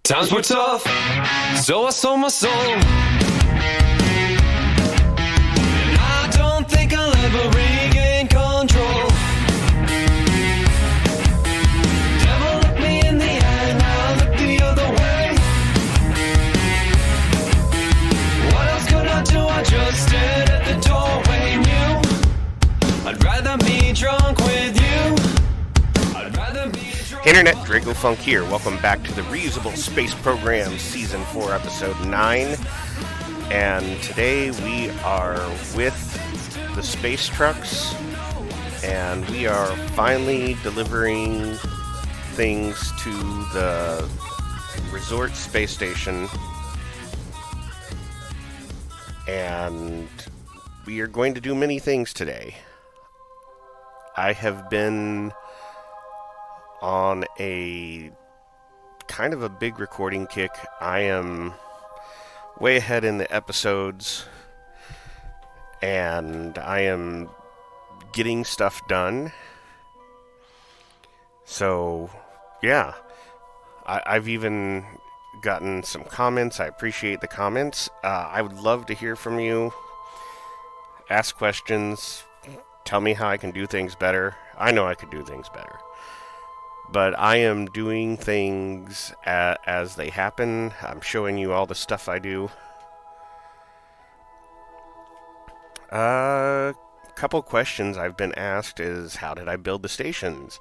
Times were tough, so I sold my soul. And I don't think I'll ever regain control. Devil looked me in the eye, and I looked the other way. What else could I do? I just stared at the doorway, knew I'd rather be drunk with you. I'd rather be drunk. Internet, Dracofunk here. Welcome back to the Reusable Space Program, Season 4, Episode 9. And today we are with the space trucks, and we are finally delivering things to the resort space station. And we are going to do many things today. I have been on a kind of a big recording kick. I am way ahead in the episodes, and I am getting stuff done. So, yeah. I've even gotten some comments. I appreciate the comments. I would love to hear from you. Ask questions. Tell me how I can do things better. I know I could do things better. But I am doing things as they happen. I'm showing you all the stuff I do. A couple questions I've been asked is, how did I build the stations?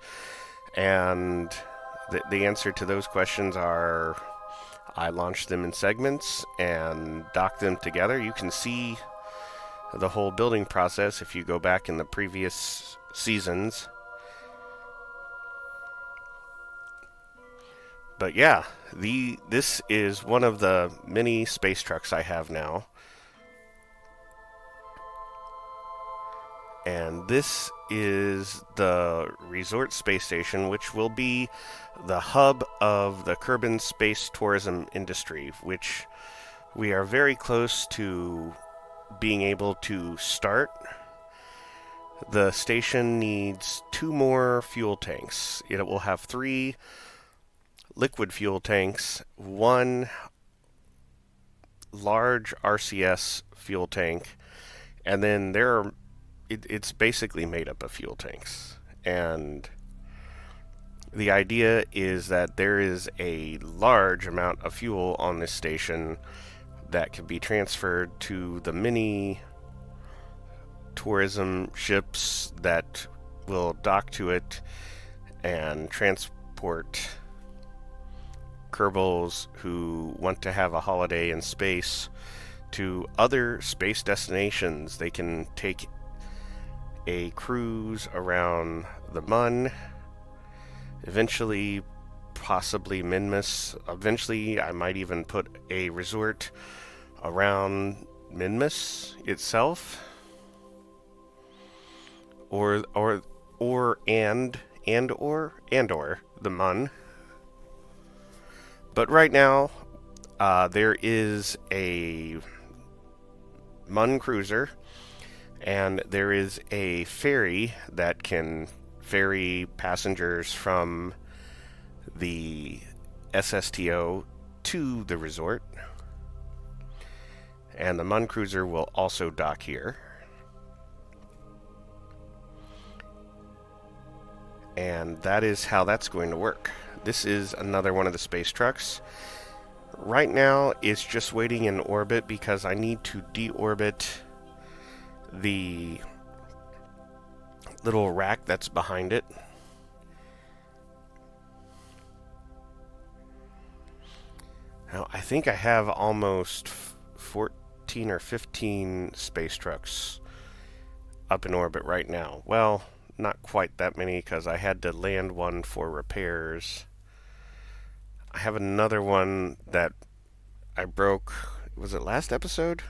And the answer to those questions are, I launched them in segments and docked them together. You can see the whole building process if you go back in the previous seasons. But yeah, this is one of the many space trucks I have now. And this is the resort space station, which will be the hub of the Kerbal space tourism industry, which we are very close to being able to start. The station needs 2 more fuel tanks. It will have 3 liquid fuel tanks, 1 large RCS fuel tank, and then it's basically made up of fuel tanks. And the idea is that there is a large amount of fuel on this station that can be transferred to the mini tourism ships that will dock to it and transport Kerbals who want to have a holiday in space to other space destinations. They can take a cruise around the Mun, eventually possibly Minmus. Eventually I might even put a resort around Minmus itself, or the Mun. But right now, there is a Mun cruiser, and there is a ferry that can ferry passengers from the SSTO to the resort. And the Mun cruiser will also dock here. And that is how that's going to work. This is another one of the space trucks. Right now, it's just waiting in orbit because I need to deorbit the little rack that's behind it. Now, I think I have almost 14 or 15 space trucks up in orbit right now. Well, not quite that many because I had to land one for repairs. I have another one that I broke. Was it last episode?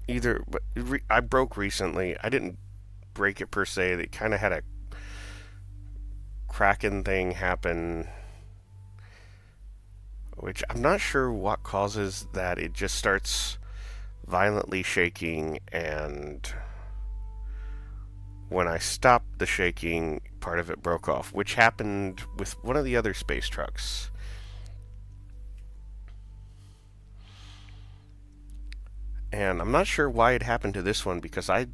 I broke recently. I didn't break it per se. They kind of had a Kraken thing happen, which I'm not sure what causes that. It just starts violently shaking and when I stopped the shaking, part of it broke off, which happened with one of the other space trucks. And I'm not sure why it happened to this one, because I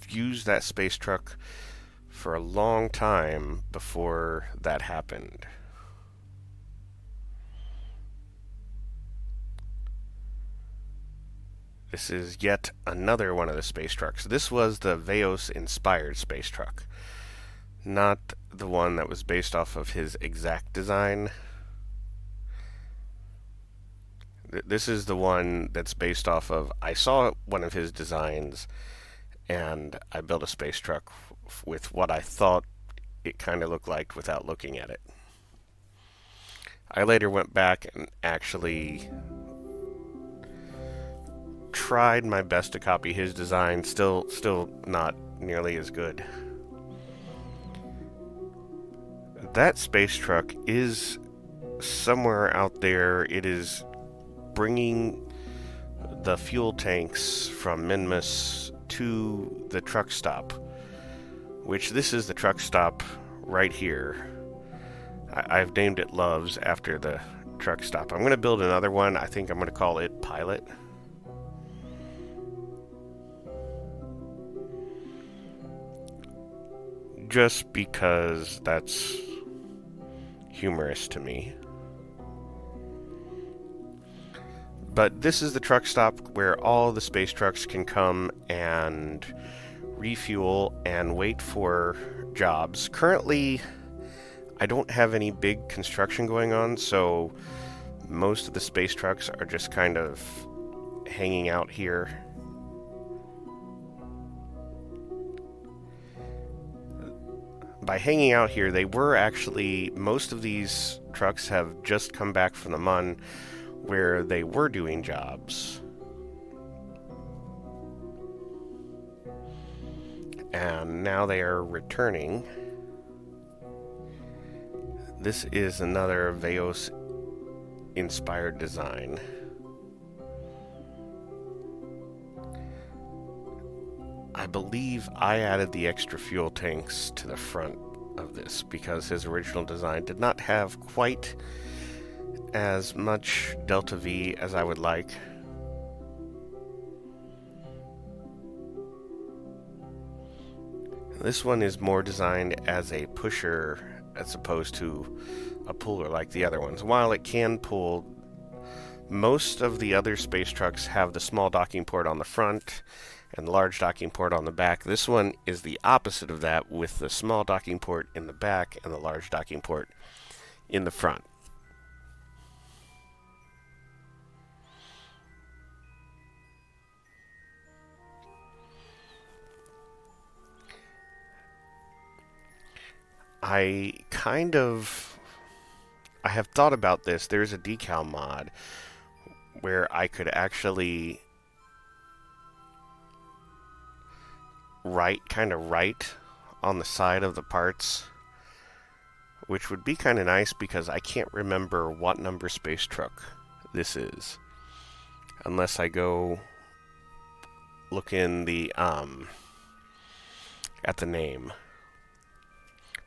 used that space truck for a long time before that happened. This is yet another one of the space trucks. This was the Veos-inspired space truck, not the one that was based off of his exact design. This is the one that's based off of, I saw one of his designs, and I built a space truck with what I thought it kind of looked like without looking at it. I later went back and actually tried my best to copy his design, still not nearly as good. That space truck is somewhere out there. It is bringing the fuel tanks from Minmus to the truck stop, which this is the truck stop right here. I've named it Loves after the truck stop. I'm going to build another one. I think I'm going to call it Pilot. Just because that's humorous to me. But this is the truck stop where all the space trucks can come and refuel and wait for jobs. Currently, I don't have any big construction going on, so most of the space trucks are just kind of hanging out here. By hanging out here, they were actually, most of these trucks have just come back from the Mun, where they were doing jobs. And now they are returning. This is another Veos-inspired design. I believe I added the extra fuel tanks to the front of this because his original design did not have quite as much Delta V as I would like. This one is more designed as a pusher as opposed to a puller like the other ones. While it can pull, most of the other space trucks have the small docking port on the front and the large docking port on the back. This one is the opposite of that, with the small docking port in the back and the large docking port in the front. I have thought about this. There's a decal mod where I could actually write on the side of the parts, which would be kind of nice because I can't remember what number space truck this is unless I go look in the at the name.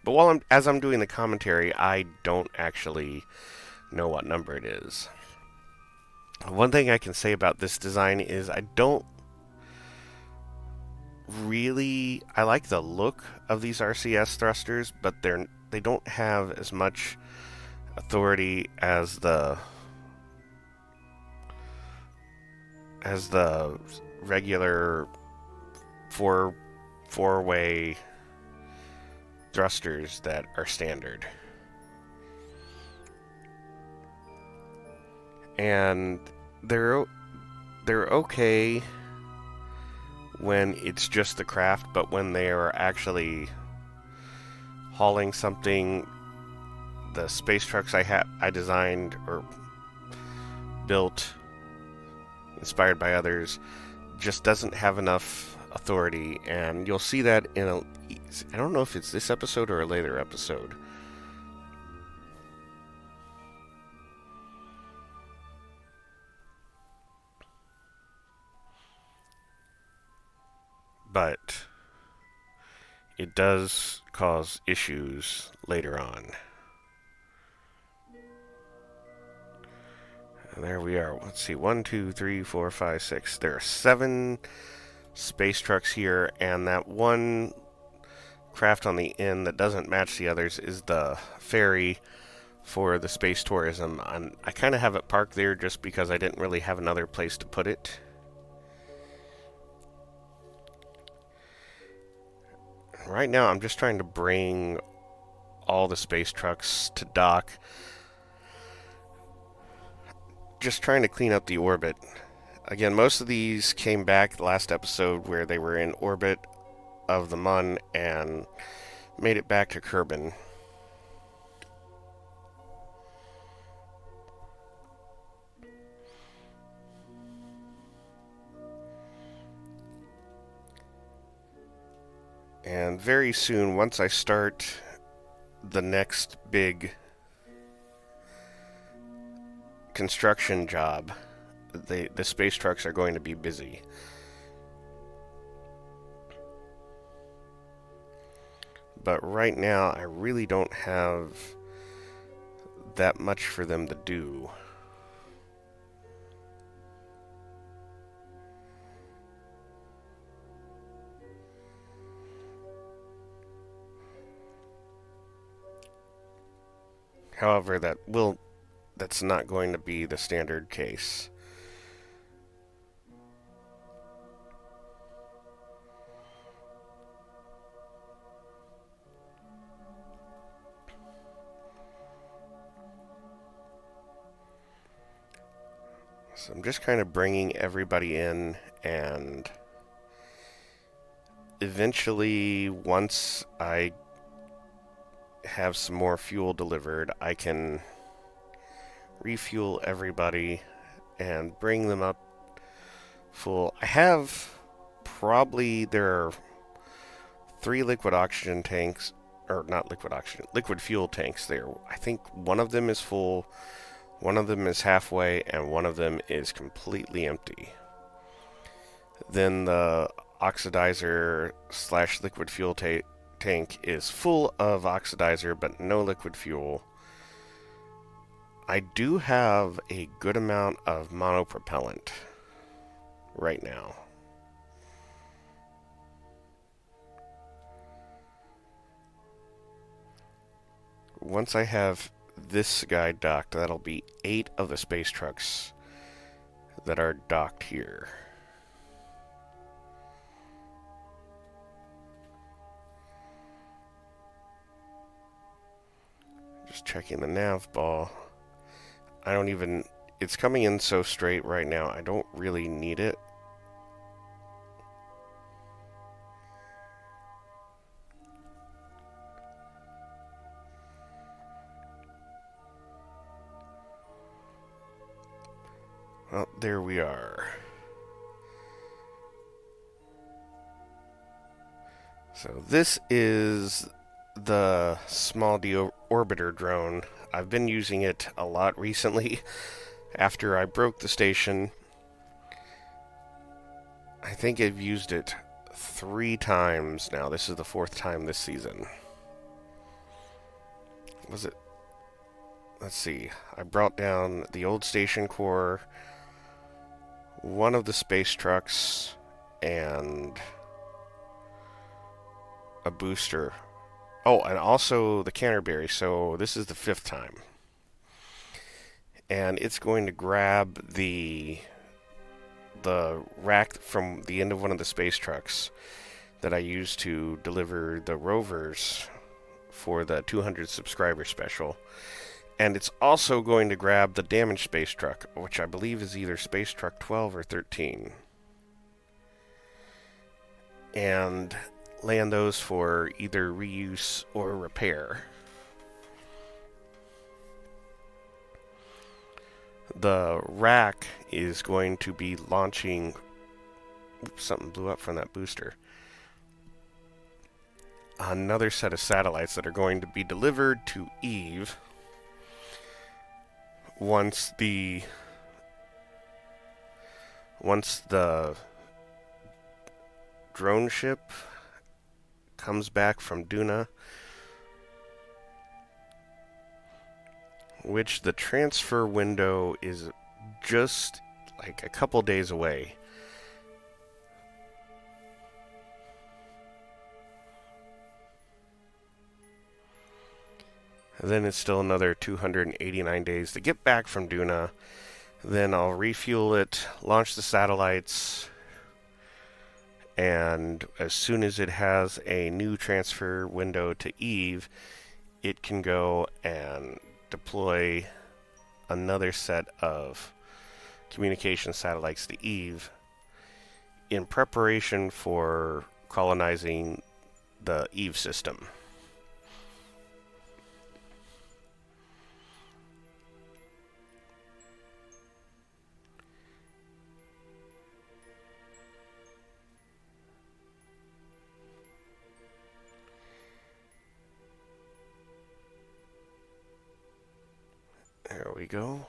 But as I'm doing the commentary, I don't actually know what number it is. One thing I can say about this design is I like the look of these RCS thrusters, but they don't have as much authority as the regular four-way thrusters that are standard. And they're okay when it's just the craft, but when they are actually hauling something, the space trucks I designed or built, inspired by others, just doesn't have enough authority, and you'll see that I don't know if it's this episode or a later episode. But it does cause issues later on. And there we are. Let's see. 1, 2, 3, 4, 5, 6. There are 7 space trucks here, and that one craft on the end that doesn't match the others is the ferry for the space tourism. I kind of have it parked there just because I didn't really have another place to put it. Right now, I'm just trying to bring all the space trucks to dock. Just trying to clean up the orbit. Again, most of these came back last episode where they were in orbit of the Mun and made it back to Kerbal. And very soon, once I start the next big construction job, the space trucks are going to be busy. But right now, I really don't have that much for them to do. However, that's not going to be the standard case. So I'm just kind of bringing everybody in, and eventually, once I have some more fuel delivered, I can refuel everybody and bring them up full. I have there are 3 liquid oxygen tanks, or not liquid oxygen, liquid fuel tanks there. I think one of them is full, one of them is halfway, and one of them is completely empty. Then the oxidizer / liquid fuel tank is full of oxidizer but no liquid fuel. I do have a good amount of monopropellant right now. Once I have this guy docked, that'll be 8 of the space trucks that are docked here. Just checking the nav ball. It's coming in so straight right now, I don't really need it. Well, there we are. So this is the small deorbiter drone. I've been using it a lot recently after I broke the station. I think I've used it 3 times now. This is the 4th time this season. Was it? Let's see. I brought down the old station core, one of the space trucks, and a booster. Oh, and also the Canterbury, so this is the 5th time. And it's going to grab the rack from the end of one of the space trucks that I used to deliver the rovers for the 200 subscriber special. And it's also going to grab the damaged space truck, which I believe is either space truck 12 or 13. And land those for either reuse or repair. The rack is going to be launching... Oops, something blew up from that booster. Another set of satellites that are going to be delivered to Eve once the drone ship comes back from Duna, which the transfer window is just like a couple days away. And then it's still another 289 days to get back from Duna. Then I'll refuel it, launch the satellites, and as soon as it has a new transfer window to Eve, it can go and deploy another set of communication satellites to Eve in preparation for colonizing the Eve system. There we go.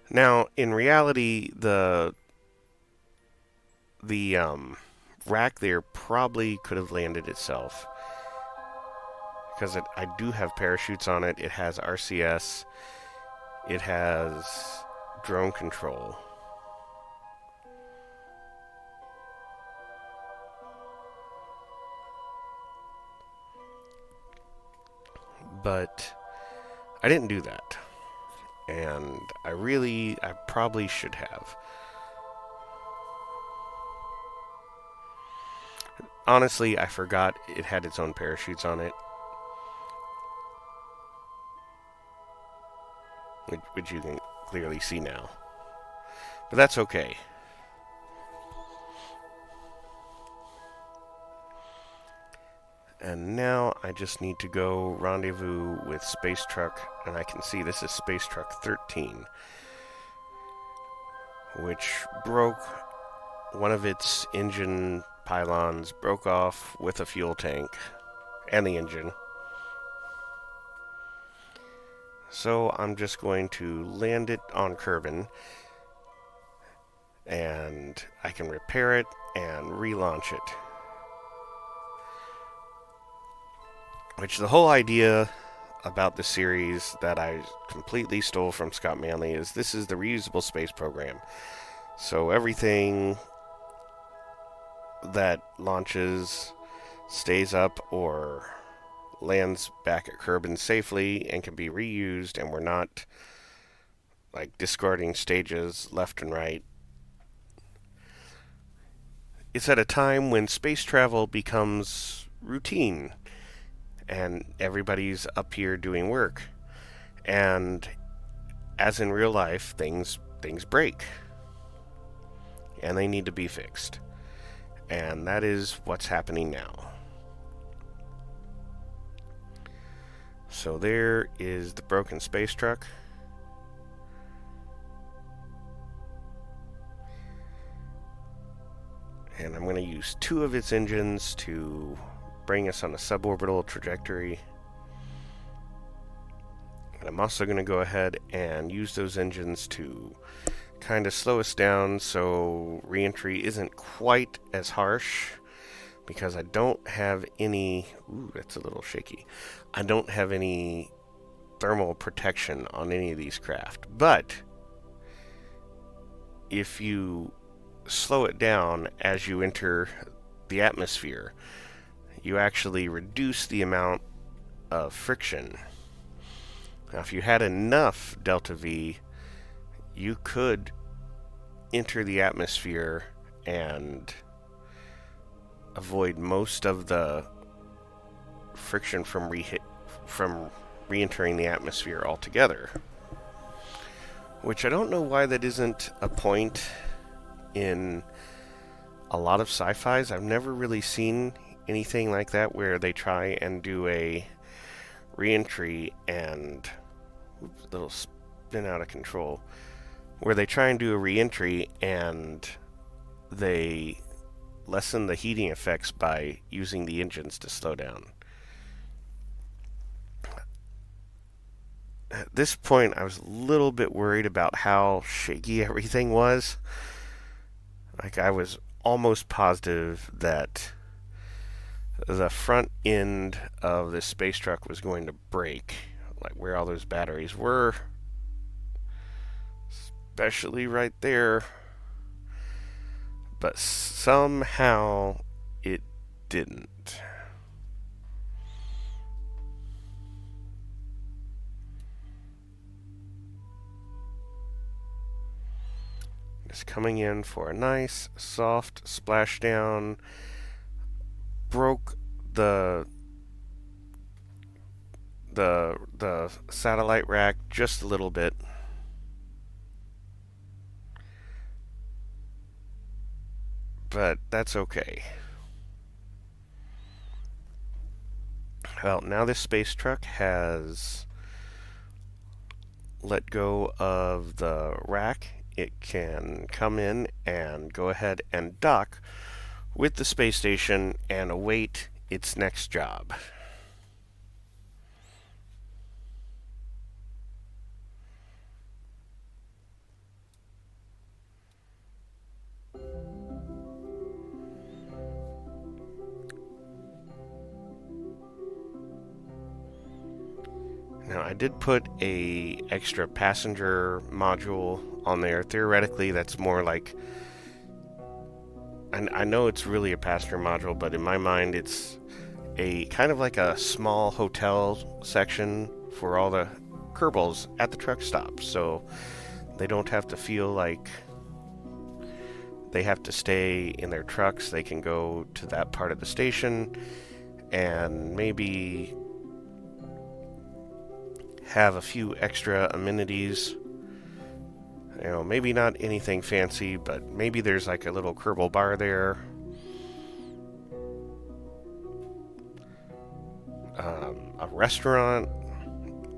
Now, in reality, the rack there probably could have landed itself, because I do have parachutes on it. It has RCS. It has drone control. But I didn't do that. And I probably should have. Honestly, I forgot it had its own parachutes on it. Which you can clearly see now. But that's okay. And now I just need to go rendezvous with Space Truck, and I can see this is Space Truck 13, which broke one of its engine pylons, broke off with a fuel tank and the engine. So I'm just going to land it on Kerbal, and I can repair it and relaunch it. Which the whole idea about the series that I completely stole from Scott Manley is this is the reusable space program. So everything that launches stays up or lands back at Kerbal safely and can be reused, and we're not like discarding stages left and right. It's at a time when space travel becomes routine and everybody's up here doing work, and as in real life, things break and they need to be fixed, and that is what's happening now. So there is the broken space truck. And I'm going to use 2 of its engines to bring us on a suborbital trajectory. And I'm also going to go ahead and use those engines to kind of slow us down so re-entry isn't quite as harsh, because I don't have any... Ooh, that's a little shaky. I don't have any thermal protection on any of these craft. But if you slow it down as you enter the atmosphere, you actually reduce the amount of friction. Now, if you had enough delta V, you could enter the atmosphere and avoid most of the friction from re-entering the atmosphere altogether. Which I don't know why that isn't a point in a lot of sci-fis. I've never really seen anything like that where they try and do a re-entry and... Oops, a little spin out of control. Where they try and do a re-entry and they lessen the heating effects by using the engines to slow down. At this point, I was a little bit worried about how shaky everything was. Like, I was almost positive that the front end of this space truck was going to break, like where all those batteries were, especially right there. But somehow it didn't. Just coming in for a nice soft splashdown. Broke the satellite rack just a little bit. But that's okay. Well, now this space truck has let go of the rack. It can come in and go ahead and dock with the space station and await its next job. Now, I did put a extra passenger module on there. Theoretically, that's more like, I know it's really a passenger module, but in my mind, it's a kind of like a small hotel section for all the Kerbals at the truck stop, so they don't have to feel like they have to stay in their trucks. They can go to that part of the station and maybe have a few extra amenities. You know, maybe not anything fancy, but maybe there's like a little Kerbal bar there. A restaurant.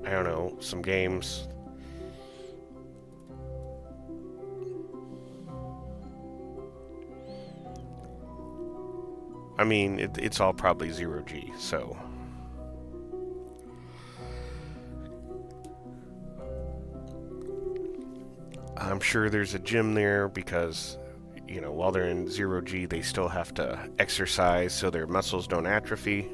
I don't know, some games. I mean, it's all probably 0G, so... I'm sure there's a gym there because, you know, while they're in 0G, they still have to exercise so their muscles don't atrophy.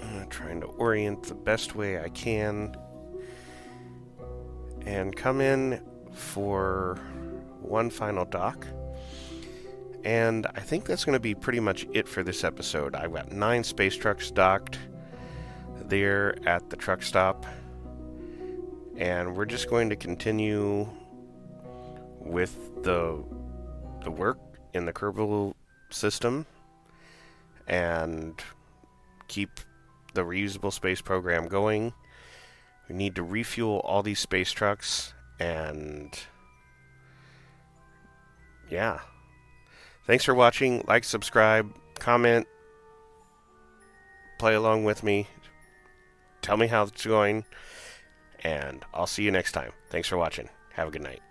I'm trying to orient the best way I can. And come in for one final dock. And I think that's going to be pretty much it for this episode. I've got 9 space trucks docked there at the truck stop. And we're just going to continue with the work in the Kerbal system and keep the reusable space program going. We need to refuel all these space trucks, and yeah. Thanks for watching. Like, subscribe, comment, play along with me, tell me how it's going, and I'll see you next time. Thanks for watching. Have a good night.